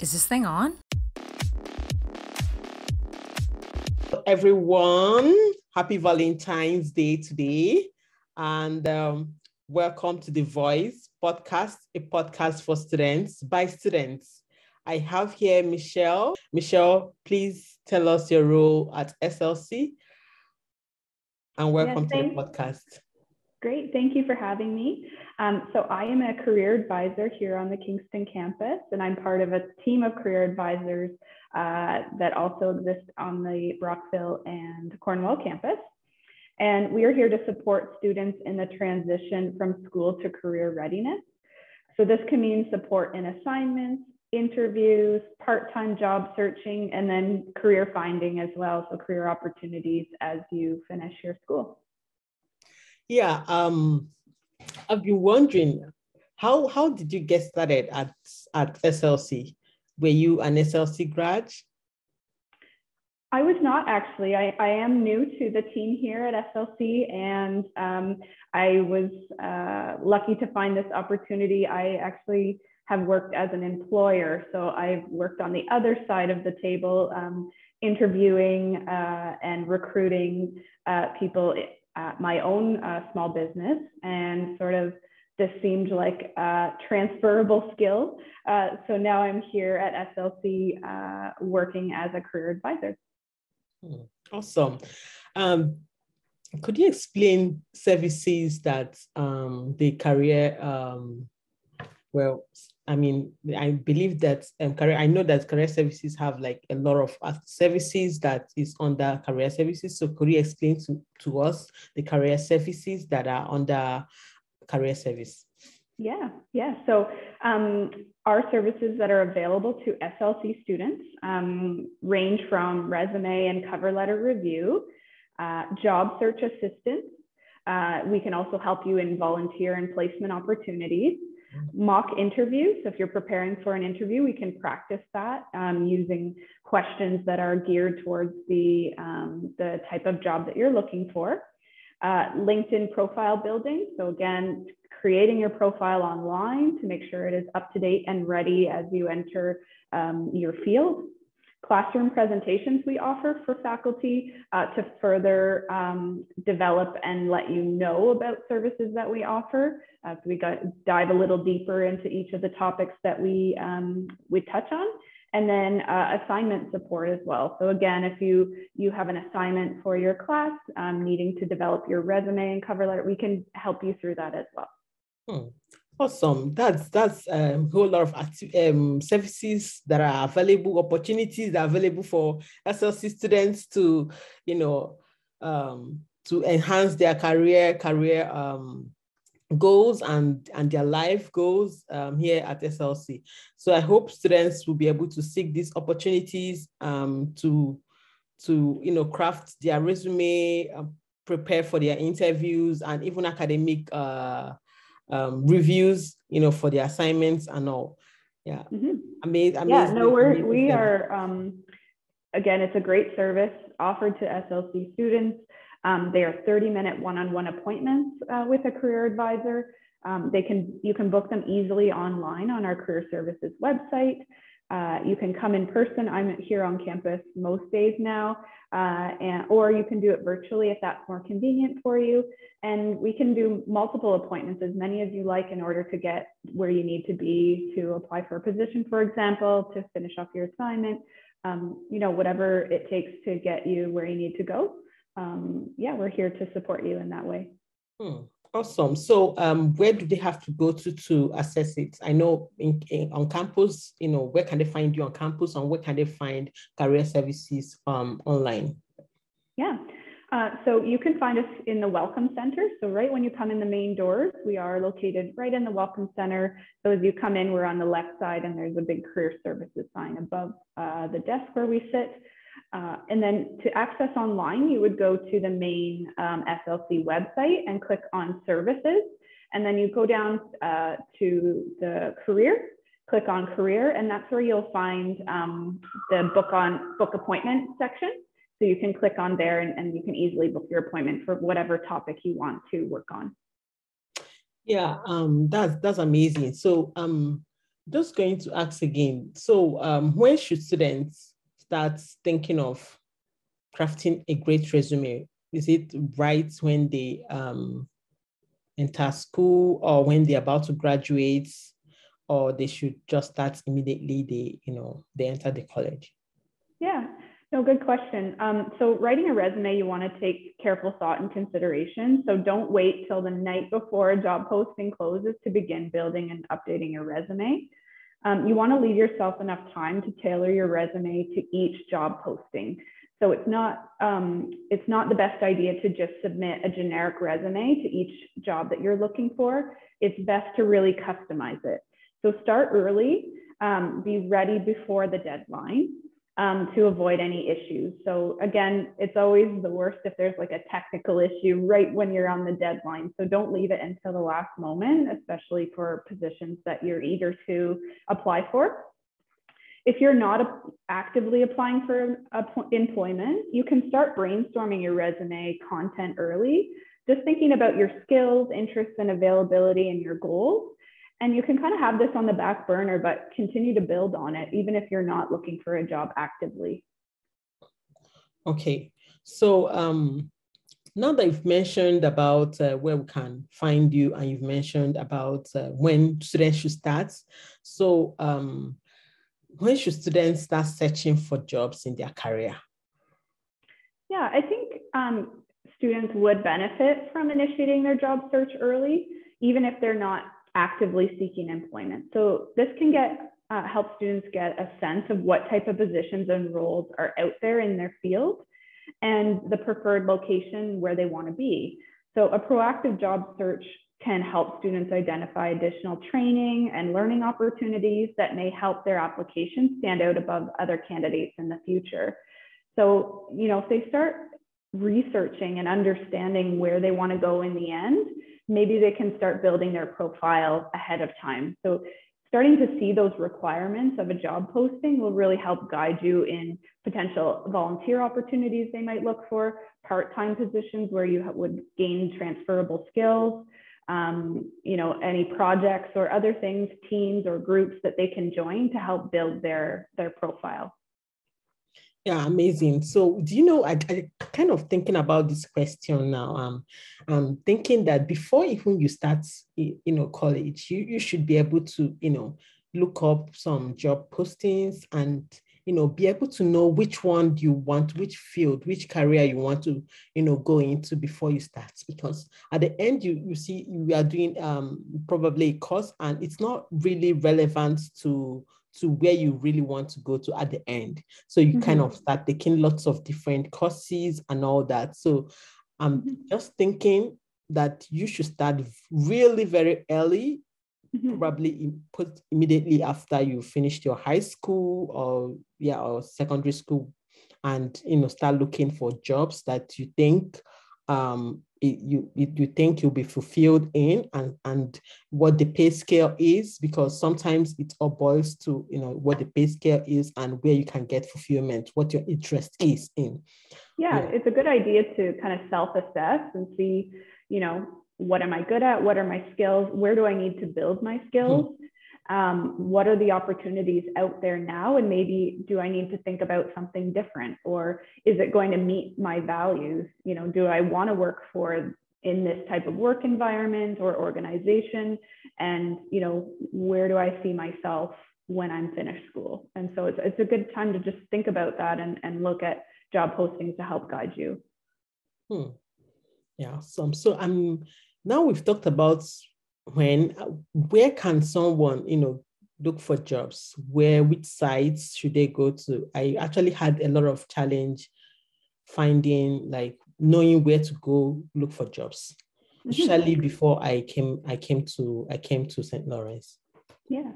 Is this thing on? Everyone, happy Valentine's Day today, and welcome to The Voice podcast, a podcast for students by students. I have here Michelle. Michelle, please tell us your role at SLC, and welcome to the podcast. Great, thank you for having me. So I am a career advisor here on the Kingston campus, and I'm part of a team of career advisors that also exist on the Brockville and Cornwall campus. And we are here to support students in the transition from school to career readiness. So this can mean support in assignments, interviews, part-time job searching, and then career finding as well, so career opportunities as you finish your school. Yeah, I've been wondering, how did you get started at SLC? Were you an SLC grad? I was not actually. I am new to the team here at SLC, and I was lucky to find this opportunity. I actually have worked as an employer, so I've worked on the other side of the table, interviewing and recruiting people at my own small business, and sort of this seemed like a transferable skill. So now I'm here at SLC working as a career advisor. Awesome. Could you explain services that the career, I believe that I know that career services have like a lot of services that is under career services. So could you explain to us the career services that are under career service? Yeah. So our services that are available to SLC students range from resume and cover letter review, job search assistance. We can also help you in volunteer and placement opportunities. Mock interviews. So if you're preparing for an interview, we can practice that using questions that are geared towards the type of job that you're looking for. LinkedIn profile building. So again, creating your profile online to make sure it is up to date and ready as you enter your field. Classroom presentations we offer for faculty to further develop and let you know about services that we offer. So we dive a little deeper into each of the topics that we touch on. And then assignment support as well. So again, if you have an assignment for your class, needing to develop your resume and cover letter, we can help you through that as well. Awesome. That's a whole lot of services that are available, opportunities that are available for SLC students to, to enhance their career goals and their life goals here at SLC. So I hope students will be able to seek these opportunities to craft their resume, prepare for their interviews, and even academic reviews, for their assignments and all. Yeah. Mm-hmm. Amazing. Yeah, no, we are, again, it's a great service offered to SLC students. They are 30-minute one-on-one appointments with a career advisor. You can book them easily online on our career services website. You can come in person. I'm here on campus most days now, or you can do it virtually if that's more convenient for you. And we can do multiple appointments, as many as you like, in order to get where you need to be to apply for a position, for example, to finish off your assignment, whatever it takes to get you where you need to go. We're here to support you in that way. Awesome. So where do they have to go to assess it? I know on campus, where can they find you on campus, and where can they find career services online? Yeah. So you can find us in the Welcome Center. So right when you come in the main doors, we are located right in the Welcome Center. So as you come in, we're on the left side, and there's a big career services sign above the desk where we sit. And then to access online, you would go to the main SLC website and click on services. And then you go down to the career, click on career, and that's where you'll find the book appointment section. So you can click on there and you can easily book your appointment for whatever topic you want to work on. Yeah, that's amazing. So just going to ask again. So when should students start thinking of crafting a great resume? Is it right when they enter school, or when they're about to graduate, or they should just start immediately they enter the college? Yeah, no, good question. So writing a resume, you want to take careful thought and consideration. So don't wait till the night before a job posting closes to begin building and updating your resume. You want to leave yourself enough time to tailor your resume to each job posting. So it's not the best idea to just submit a generic resume to each job that you're looking for. It's best to really customize it. So start early, be ready before the deadline to avoid any issues. So again, it's always the worst if there's like a technical issue right when you're on the deadline. So don't leave it until the last moment, especially for positions that you're eager to apply for. If you're not actively applying for employment, you can start brainstorming your resume content early, just thinking about your skills, interests, and availability and your goals. And you can kind of have this on the back burner, but continue to build on it, even if you're not looking for a job actively. Okay. So now that you've mentioned about where we can find you, and you've mentioned about when students should start. So when should students start searching for jobs in their career? Yeah, I think students would benefit from initiating their job search early, even if they're not actively seeking employment. So this can help students get a sense of what type of positions and roles are out there in their field and the preferred location where they want to be. So a proactive job search can help students identify additional training and learning opportunities that may help their application stand out above other candidates in the future. So, if they start researching and understanding where they want to go in the end, maybe they can start building their profile ahead of time. So starting to see those requirements of a job posting will really help guide you in potential volunteer opportunities they might look for, part-time positions where you would gain transferable skills, any projects or other things, teams or groups that they can join to help build their profile. Yeah, amazing. So, I kind of thinking about this question now. I'm thinking that before even you start, college, you should be able to, look up some job postings and, be able to know which one you want, which field, which career you want to, go into before you start. Because at the end, you see, you are doing probably a course, and it's not really relevant to where you really want to go to at the end. So you kind of start taking lots of different courses and all that. So I'm just thinking that you should start really very early, probably put immediately after you finished your high school or secondary school, and start looking for jobs that you think you think you'll be fulfilled in, and what the pay scale is, because sometimes it all boils to what the pay scale is and where you can get fulfillment, what your interest is in. Yeah, it's a good idea to kind of self-assess and see, what am I good at? What are my skills? Where do I need to build my skills? What are the opportunities out there now? And maybe do I need to think about something different? Or is it going to meet my values? Do I want to work in this type of work environment or organization? And, where do I see myself when I'm finished school? And so it's a good time to just think about that and look at job postings to help guide you. Yeah, so now we've talked about where can someone, look for jobs, which sites should they go to? I actually had a lot of challenge finding, like, knowing where to go look for jobs, especially before I came to St. Lawrence. Yeah.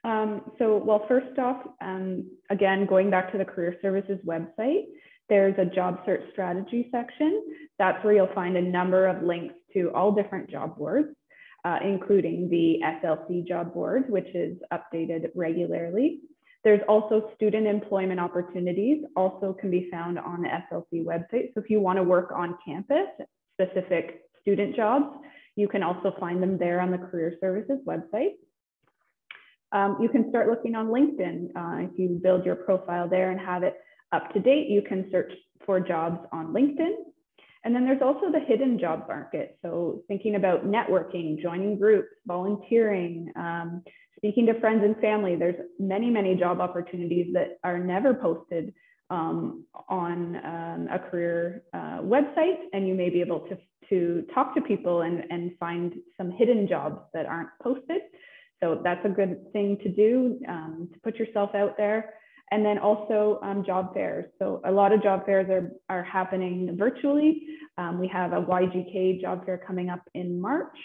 First off, again, going back to the Career Services website, there's a job search strategy section. That's where you'll find a number of links to all different job boards, including the SLC job board, which is updated regularly. There's also student employment opportunities, also can be found on the SLC website. So if you want to work on campus, specific student jobs, you can also find them there on the Career Services website. You can start looking on LinkedIn. If you build your profile there and have it up to date, you can search for jobs on LinkedIn. And then there's also the hidden job market. So thinking about networking, joining groups, volunteering, speaking to friends and family. There's many, many job opportunities that are never posted on a career website, and you may be able to talk to people and find some hidden jobs that aren't posted. So that's a good thing to do, to put yourself out there. And then also job fairs. So a lot of job fairs are happening virtually. We have a YGK job fair coming up in March,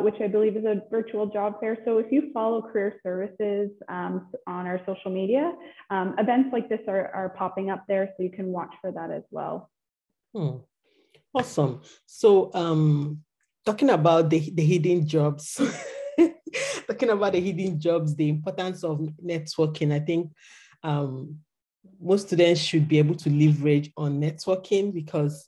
which I believe is a virtual job fair. So if you follow Career Services on our social media, events like this are popping up there, so you can watch for that as well. Awesome. So talking about the hidden jobs, the importance of networking, I think most students should be able to leverage on networking, because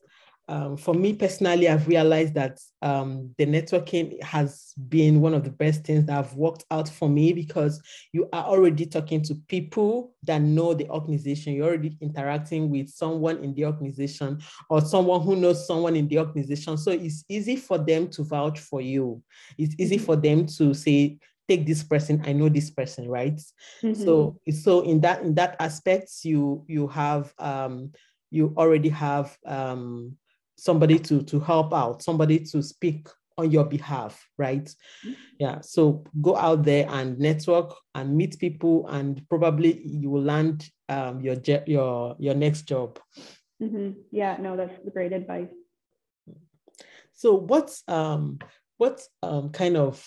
for me personally, I've realized that the networking has been one of the best things that have worked out for me, because you are already talking to people that know the organization. You're already interacting with someone in the organization or someone who knows someone in the organization. So it's easy for them to vouch for you. It's easy for them to say, take this person, I know this person, right? So in that aspect, you already have somebody to help out, somebody to speak on your behalf, right? Yeah. So go out there and network and meet people, and probably you will land your next job. Yeah, no, that's great advice. So what's kind of,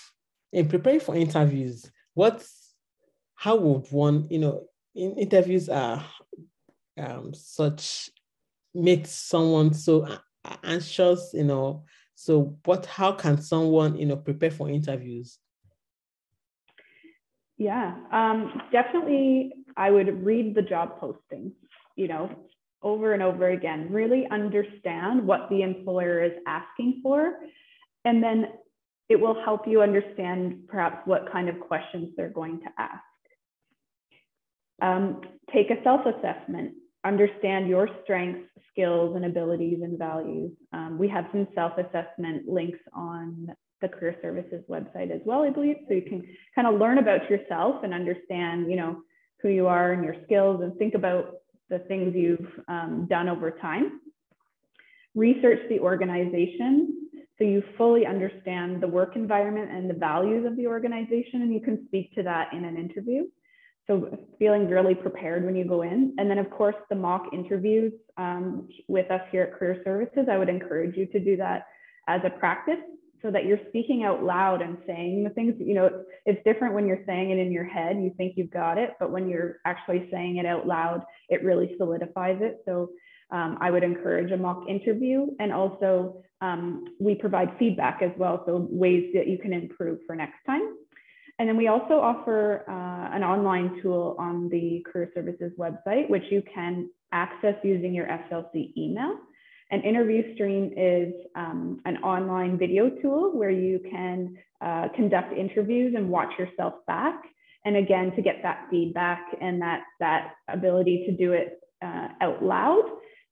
in preparing for interviews, how would one, in interviews are such, makes someone so anxious, so how can someone, prepare for interviews? Yeah, definitely I would read the job postings, over and over again, really understand what the employer is asking for, and then it will help you understand perhaps what kind of questions they're going to ask. Take a self-assessment, understand your strengths, skills, and abilities and values. We have some self-assessment links on the Career Services website as well, I believe. So you can kind of learn about yourself and understand, who you are and your skills, and think about the things you've done over time. Research the organization, so you fully understand the work environment and the values of the organization, and you can speak to that in an interview. So feeling really prepared when you go in. And then of course, the mock interviews with us here at Career Services, I would encourage you to do that as a practice, so that you're speaking out loud and saying the things, it's different when you're saying it in your head, you think you've got it, but when you're actually saying it out loud, it really solidifies it. So I would encourage a mock interview, and also we provide feedback as well, so ways that you can improve for next time. And then we also offer an online tool on the Career Services website, which you can access using your SLC email. An interview stream is an online video tool where you can conduct interviews and watch yourself back. And again, to get that feedback and that ability to do it out loud,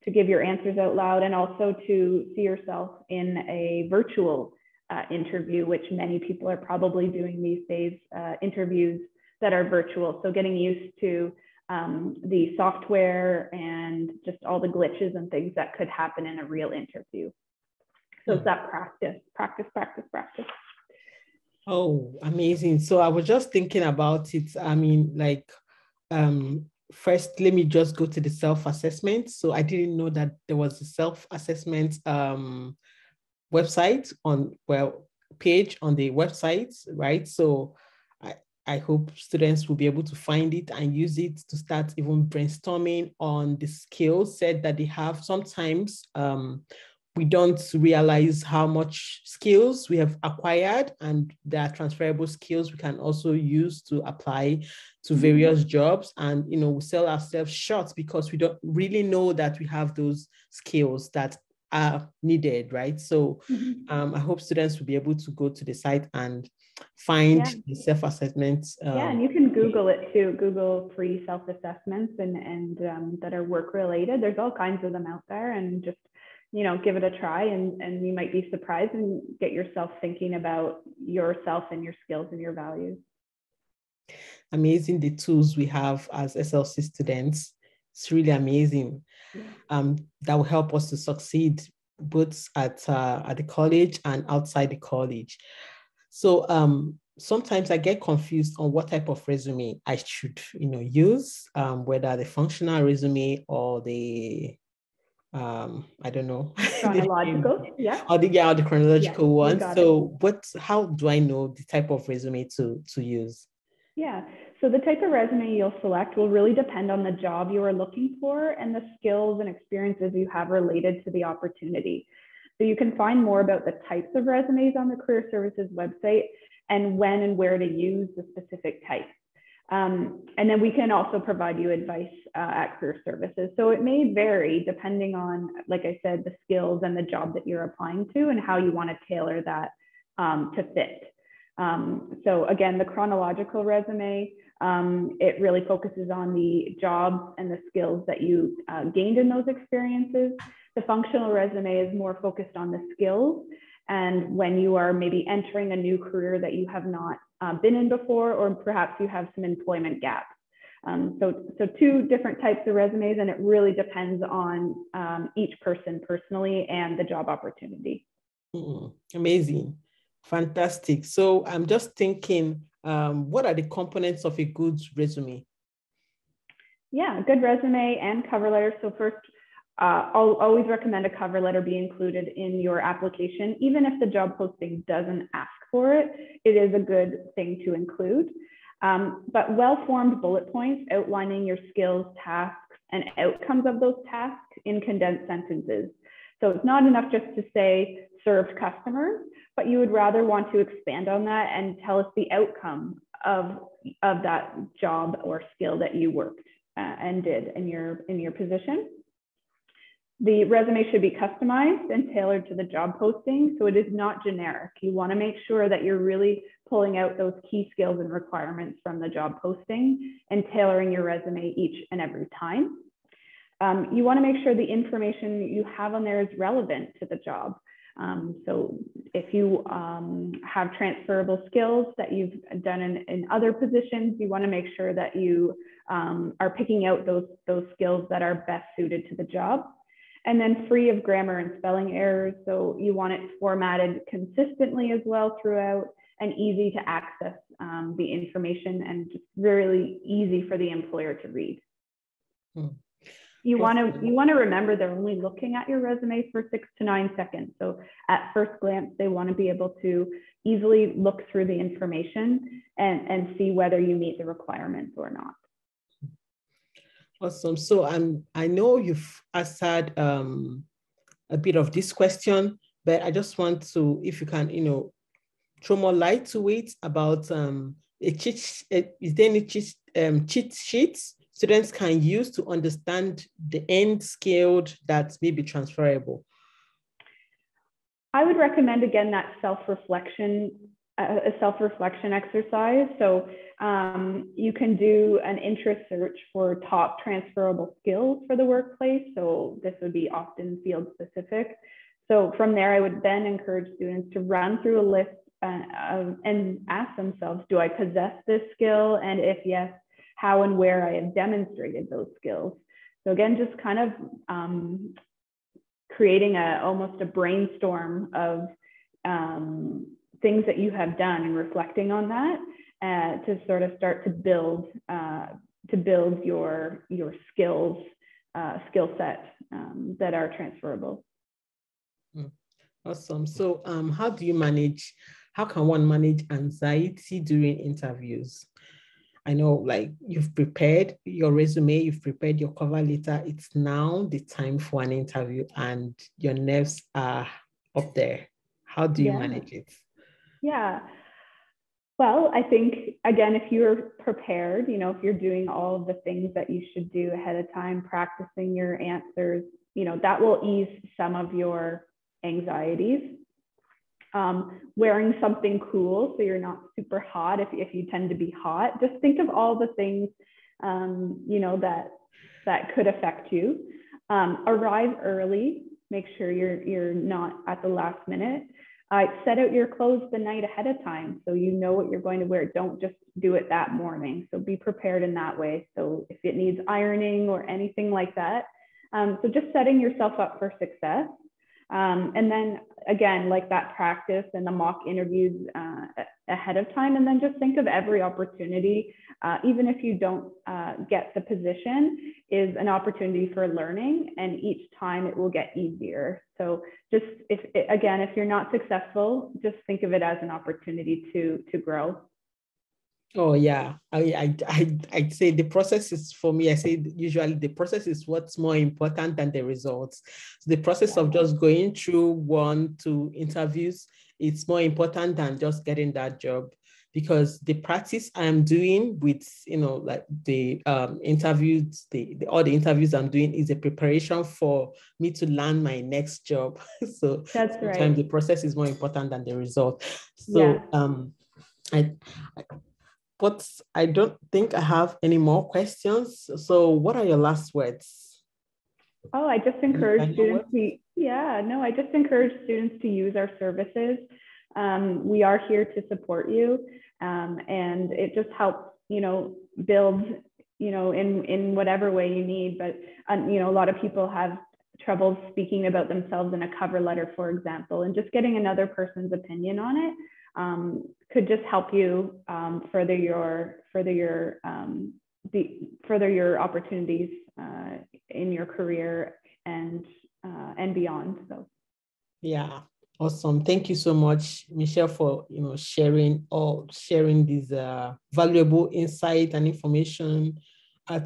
to give your answers out loud, and also to see yourself in a virtual interview, which many people are probably doing these days, interviews that are virtual. So getting used to the software and just all the glitches and things that could happen in a real interview. So it's that practice. Oh, amazing. So I was just thinking about it. I mean, first, let me just go to the self-assessment. So I didn't know that there was a self-assessment website page on the website, right? So I hope students will be able to find it and use it to start even brainstorming on the skill set that they have. Sometimes we don't realize how much skills we have acquired, and there are transferable skills we can also use to apply to various jobs. And, we sell ourselves short because we don't really know that we have those skills that are needed, right? So I hope students will be able to go to the site and find the self-assessments. Yeah, and you can Google it too. Google free self-assessments and that are work-related. There's all kinds of them out there, and just, give it a try, and you might be surprised and get yourself thinking about yourself and your skills and your values. Amazing, the tools we have as SLC students. It's really amazing. That will help us to succeed both at the college and outside the college. So sometimes I get confused on what type of resume I should, use, whether the functional resume or the I don't know, chronological, or the chronological one. So it. How do I know the type of resume to use? Yeah, so the type of resume you'll select will really depend on the job you are looking for and the skills and experiences you have related to the opportunity. So you can find more about the types of resumes on the Career Services website and when and where to use the specific type. And then we can also provide you advice at Career Services. So it may vary depending on, like I said, the skills and the job that you're applying to and how you want to tailor that to fit. So again, the chronological resume, it really focuses on the jobs and the skills that you gained in those experiences. The functional resume is more focused on the skills and when you are maybe entering a new career that you have not been in before, or perhaps you have some employment gaps. So two different types of resumes, and it really depends on each person personally and the job opportunity. Amazing. Fantastic. So I'm just thinking, what are the components of a good resume? Yeah, a good resume and cover letter. So first, I'll always recommend a cover letter be included in your application. Even if the job posting doesn't ask for it, it is a good thing to include. But well-formed bullet points outlining your skills, tasks, and outcomes of those tasks in condensed sentences. So it's not enough just to say served customers, but you would rather want to expand on that and tell us the outcome of that job or skill that you worked and did in your position. The resume should be customized and tailored to the job posting, so it is not generic. You want to make sure that you're really pulling out those key skills and requirements from the job posting and tailoring your resume each and every time. You want to make sure the information you have on there is relevant to the job. So if you have transferable skills that you've done in other positions, you want to make sure that you are picking out those skills that are best suited to the job. And then free of grammar and spelling errors. So you want it formatted consistently as well throughout and easy to access the information and just really easy for the employer to read. You want to remember they're only looking at your resume for 6 to 9 seconds. So at first glance, they want to be able to easily look through the information and see whether you meet the requirements or not. Awesome. So I know you've answered a bit of this question, but I just want to, if you can, throw more light to it about is there any cheat sheets students can use to understand the end skill that may be transferable? I would recommend, again, that self-reflection exercise. So you can do an interest search for top transferable skills for the workplace. So this would be often field specific. So from there, I would then encourage students to run through a list and ask themselves, do I possess this skill? And if yes, how and where I have demonstrated those skills. So again, just kind of creating almost a brainstorm of things that you have done and reflecting on that to sort of start to build your skill set that are transferable. Awesome. So how can one manage anxiety during interviews? I know, like, you've prepared your resume, you've prepared your cover letter. It's now the time for an interview and your nerves are up there. How do you manage it? Yeah. Well, I think, again, if you're prepared, if you're doing all of the things that you should do ahead of time, practicing your answers, that will ease some of your anxieties. wearing something cool so you're not super hot if you tend to be hot. Just think of all the things, that could affect you. Arrive early. Make sure you're not at the last minute. Set out your clothes the night ahead of time so you know what you're going to wear. Don't just do it that morning. So be prepared in that way. So if it needs ironing or anything like that. So just setting yourself up for success. And then again, like that practice and the mock interviews ahead of time. And then just think of every opportunity, even if you don't get the position, is an opportunity for learning. And each time it will get easier. So just if you're not successful, just think of it as an opportunity to grow. Oh yeah, I'd say the process is, for me, I say usually the process is what's more important than the results. So the process of just going through 1-2 interviews, it's more important than just getting that job, because the practice I'm doing with, like the interviews, all the interviews I'm doing is a preparation for me to land my next job. So That's sometimes right. the process is more important than the result. So but I don't think I have any more questions. So what are your last words? Oh, I just encourage students to use our services. We are here to support you. And it just helps, build, in whatever way you need. But, a lot of people have trouble speaking about themselves in a cover letter, for example, and just getting another person's opinion on it could just help you further your opportunities in your career and beyond. So yeah, awesome. Thank you so much, Michelle, for sharing this valuable insight and information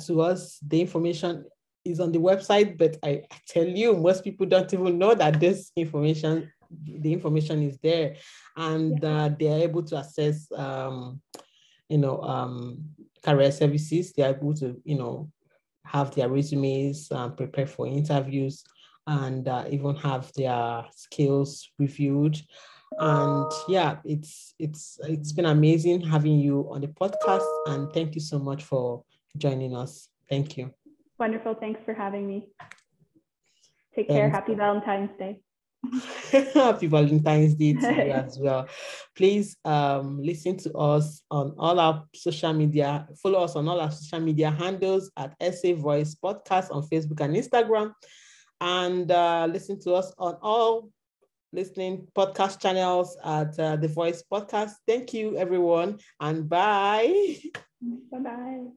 to us. The information is on the website, but I tell you, most people don't even know that the information is there, and they are able to access career services. They are able to have their resumes prepared for interviews, and even have their skills reviewed. And yeah, it's been amazing having you on the podcast, and thank you so much for joining us. Thank you. Wonderful. Thanks for having me. Take care. Happy Valentine's Day. Happy Valentine's Day to you as well. Please listen to us on all our social media. Follow us on all our social media handles at SA Voice Podcast on Facebook and Instagram. And listen to us on all listening podcast channels at The Voice Podcast. Thank you, everyone, and bye. Bye-bye.